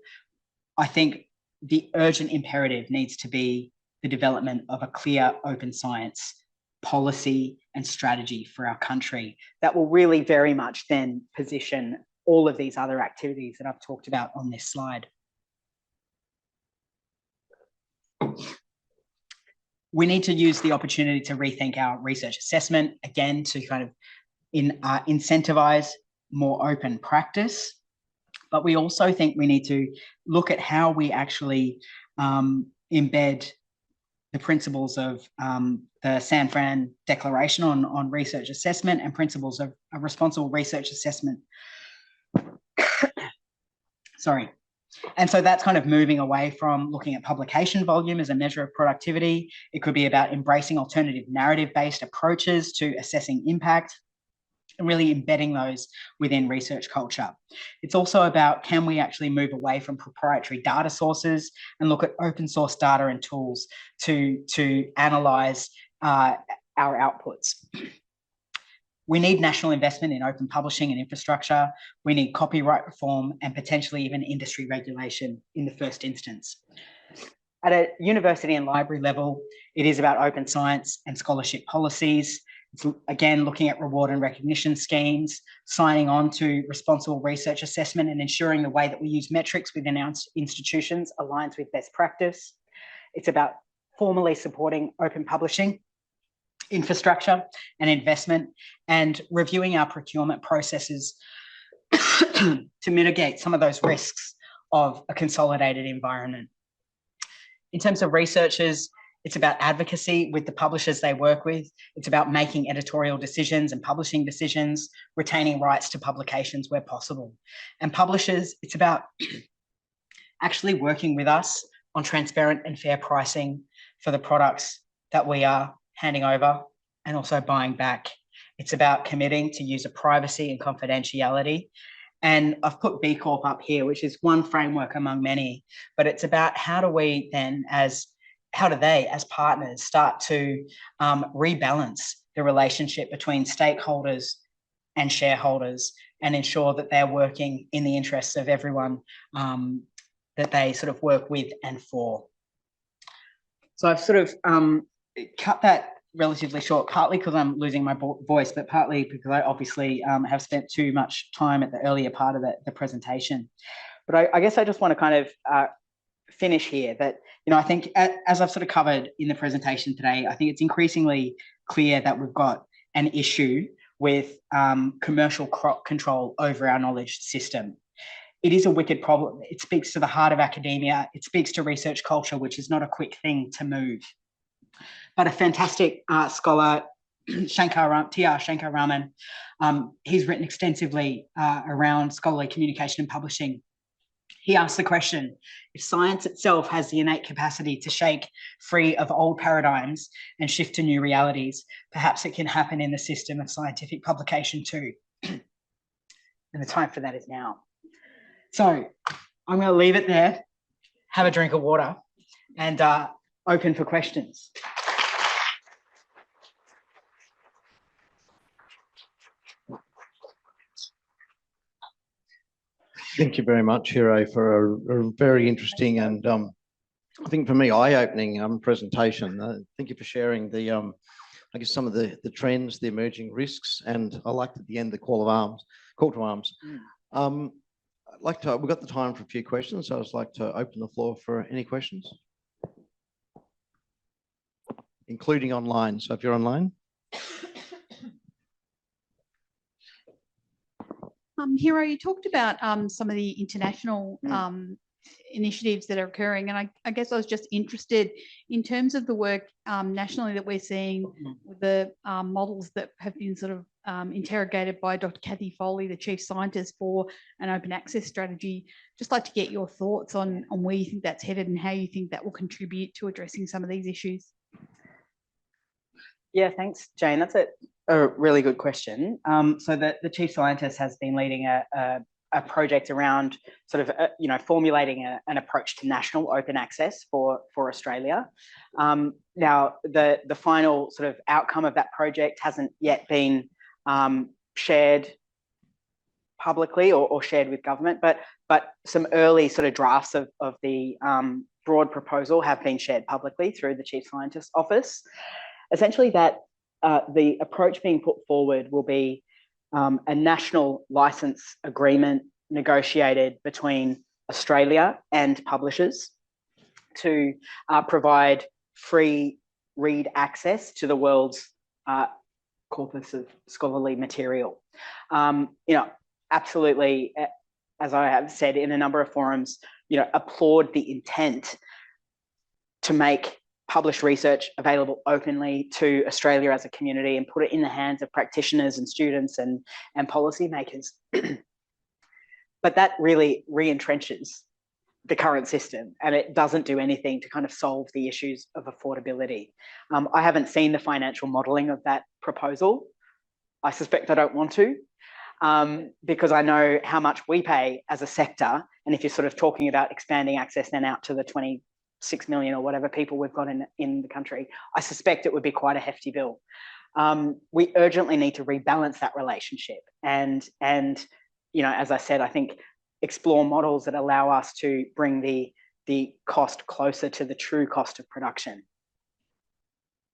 B: I think the urgent imperative needs to be the development of a clear open science policy and strategy for our country that will really very much then position all of these other activities that I've talked about on this slide. We need to use the opportunity to rethink our research assessment, again, to kind of incentivize more open practice. But we also think we need to look at how we actually embed the principles of the San Fran Declaration on research assessment and principles of a responsible research assessment. Sorry. And so that's kind of moving away from looking at publication volume as a measure of productivity. It could be about embracing alternative narrative-based approaches to assessing impact and really embedding those within research culture. It's also about, can we actually move away from proprietary data sources and look at open source data and tools to analyze our outputs. We need national investment in open publishing and infrastructure. We need copyright reform and potentially even industry regulation in the first instance. At a university and library level, it is about open science and scholarship policies. It's, again, looking at reward and recognition schemes, signing on to responsible research assessment and ensuring the way that we use metrics within our institutions aligns with best practice. It's about formally supporting open publishing, infrastructure and investment, and reviewing our procurement processes to mitigate some of those risks of a consolidated environment. In terms of researchers, it's about advocacy with the publishers they work with. It's about making editorial decisions and publishing decisions, retaining rights to publications where possible. And publishers, it's about actually working with us on transparent and fair pricing for the products that we are handing over and also buying back. It's about committing to user privacy and confidentiality. And I've put B Corp up here, which is one framework among many, but it's about how do we then how do they, as partners, start to rebalance the relationship between stakeholders and shareholders and ensure that they're working in the interests of everyone that they sort of work with and for. So I've sort of cut that relatively short, partly because I'm losing my voice, but partly because I obviously have spent too much time at the earlier part of the presentation. But I guess I just want to kind of finish here that, I think as I've sort of covered in the presentation today, I think it's increasingly clear that we've got an issue with commercial control over our knowledge system. It is a wicked problem. It speaks to the heart of academia. It speaks to research culture, which is not a quick thing to move. But a fantastic scholar, T.R. Shankar Raman, he's written extensively around scholarly communication and publishing. He asked the question, if science itself has the innate capacity to shake free of old paradigms and shift to new realities, perhaps it can happen in the system of scientific publication too. And the time for that is now. So I'm going to leave it there, have a drink of water, and open for questions.
A: Thank you very much, Hero, for a very interesting and I think for me eye-opening presentation. Thank you for sharing the I guess some of the trends, the emerging risks, and I liked at the end the call to arms. I'd like to. We've got the time for a few questions, so I'd like to open the floor for any questions, including online. So if you're online.
C: Hero, you talked about some of the international initiatives that are occurring, and I guess I was just interested in terms of the work nationally that we're seeing with the models that have been sort of interrogated by Dr. Kathy Foley, the Chief Scientist for an open access strategy. Just like to get your thoughts on where you think that's headed and how you think that will contribute to addressing some of these issues.
B: Yeah, thanks, Jane. That's a really good question. So the Chief Scientist has been leading a project around sort of, formulating an approach to national open access for Australia. Now, the final sort of outcome of that project hasn't yet been shared publicly or shared with government, but some early sort of drafts of the broad proposal have been shared publicly through the Chief Scientist's office. Essentially, that the approach being put forward will be a national license agreement negotiated between Australia and publishers to provide free read access to the world's corpus of scholarly material. Absolutely, as I have said in a number of forums, applaud the intent to make published research available openly to Australia as a community and put it in the hands of practitioners and students and policymakers. But that really re-entrenches the current system, and it doesn't do anything to kind of solve the issues of affordability. I haven't seen the financial modelling of that proposal. I suspect I don't want to, because I know how much we pay as a sector, and if you're sort of talking about expanding access then out to the 26 million or whatever people we've got in the country, I suspect it would be quite a hefty bill. We urgently need to rebalance that relationship and as I said, I think explore models that allow us to bring the cost closer to the true cost of production.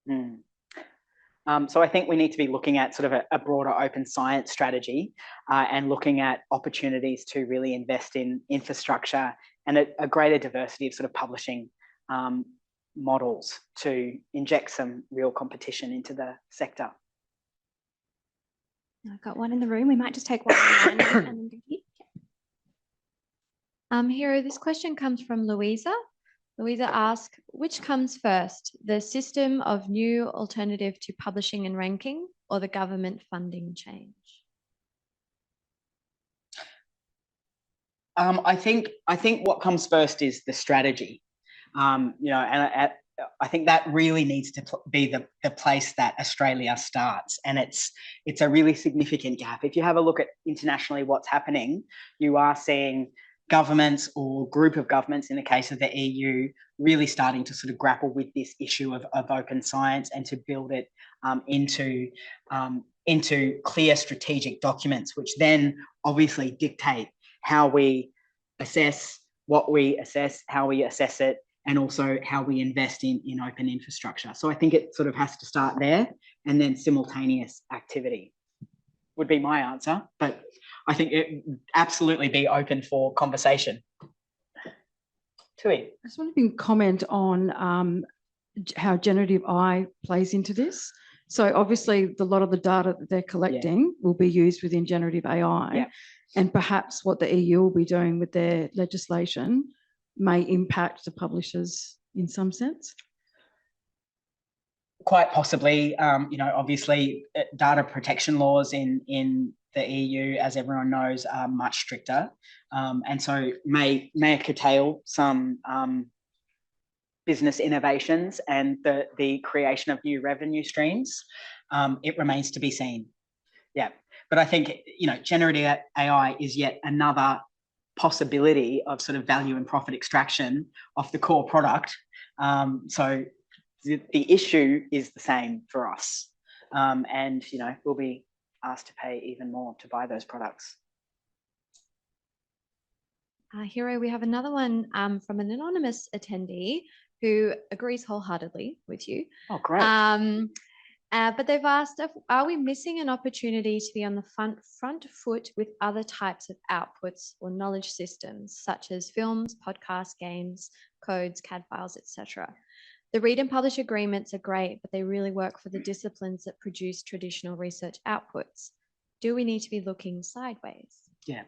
B: So I think we need to be looking at sort of a broader open science strategy and looking at opportunities to really invest in infrastructure and a greater diversity of sort of publishing models to inject some real competition into the sector.
D: I've got one in the room. We might just take one online and then go here. Hero, this question comes from Louisa. Louisa asks, which comes first, the system of new alternative to publishing and ranking or the government funding change?
B: I think what comes first is the strategy. I think that really needs to be the place that Australia starts, and it's a really significant gap. If you have a look at internationally what's happening, you are seeing governments or group of governments in the case of the EU really starting to sort of grapple with this issue of open science and to build it into clear strategic documents, which then obviously dictate how we assess what we assess, how we assess it, and also how we invest in open infrastructure. So I think it sort of has to start there, and then simultaneous activity would be my answer, but I think it would absolutely be open for conversation. Tui.
E: I just want to comment on how generative AI plays into this. So obviously a lot of the data that they're collecting will be used within generative AI, and perhaps what the EU will be doing with their legislation may impact the publishers in some sense?
B: Quite possibly. Obviously data protection laws in the EU, as everyone knows, are much stricter, and so may curtail some business innovations and the creation of new revenue streams. It remains to be seen. Yeah, but I think generative AI is yet another possibility of sort of value and profit extraction of the core product. So the issue is the same for us, and we'll be asked to pay even more to buy those products.
D: Hero, we have another one from an anonymous attendee who agrees wholeheartedly with you.
B: Oh, great.
D: But they've asked, are we missing an opportunity to be on the front foot with other types of outputs or knowledge systems, such as films, podcasts, games, codes, CAD files, etc.? The read and publish agreements are great, but they really work for the disciplines that produce traditional research outputs. Do we need to be looking sideways?
B: Yeah.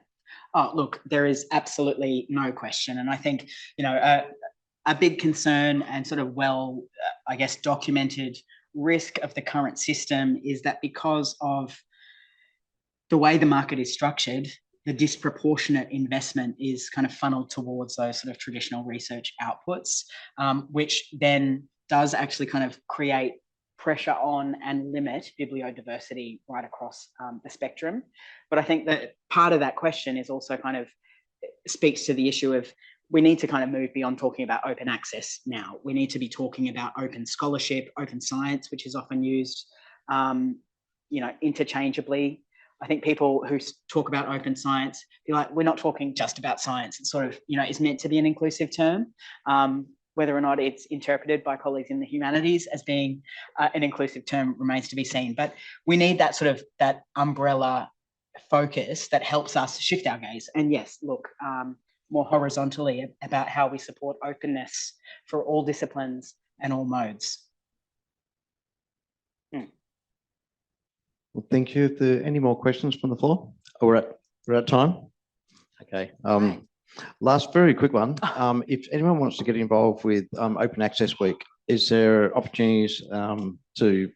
B: Oh, look, there is absolutely no question. And I think, you know, a big concern and sort of I guess, documented risk of the current system is that because of the way the market is structured, the disproportionate investment is kind of funneled towards those sort of traditional research outputs, which then does actually kind of create pressure on and limit bibliodiversity right across the spectrum. But I think that part of that question is also kind of speaks to the issue of we need to kind of move beyond talking about open access now. We need to be talking about open scholarship, open science, which is often used, you know, interchangeably. I think people who talk about open science feel like we're not talking just about science. It sort of, you know, is meant to be an inclusive term. Whether or not it's interpreted by colleagues in the humanities as being an inclusive term remains to be seen. But we need that sort of that umbrella focus that helps us shift our gaze. And yes, look, more horizontally about how we support openness for all disciplines and all modes.
A: Well, thank you. If there are any more questions from the floor? Oh, we're at time. Okay. Last very quick one. If anyone wants to get involved with Open Access Week, is there opportunities to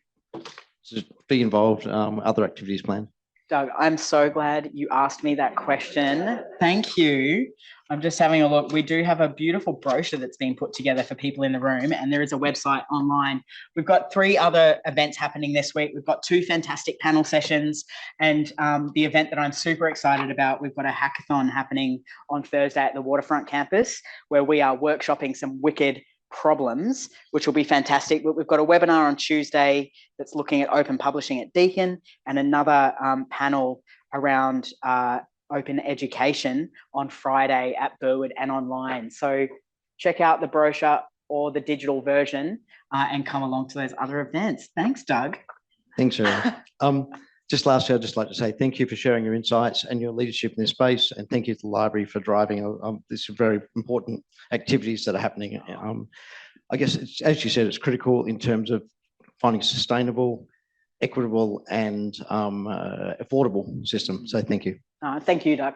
A: be involved, other activities planned?
B: Doug, I'm so glad you asked me that question. Thank you. I'm just having a look. We do have a beautiful brochure that's been put together for people in the room, and there is a website online. We've got 3 other events happening this week. We've got 2 fantastic panel sessions, and the event that I'm super excited about, we've got a hackathon happening on Thursday at the Waterfront campus, where we are workshopping some wicked problems, which will be fantastic. But we've got a webinar on Tuesday that's looking at open publishing at Deakin, and another panel around open education on Friday at Burwood and online. So check out the brochure or the digital version and come along to those other events. Thanks, Doug.
A: Thanks, Sarah. Just lastly, I'd just like to say thank you for sharing your insights and your leadership in this space, and thank you to the library for driving these very important activities that are happening. I guess, as you said, it's critical in terms of finding a sustainable, equitable and affordable system. So thank you.
B: Thank you, Doug.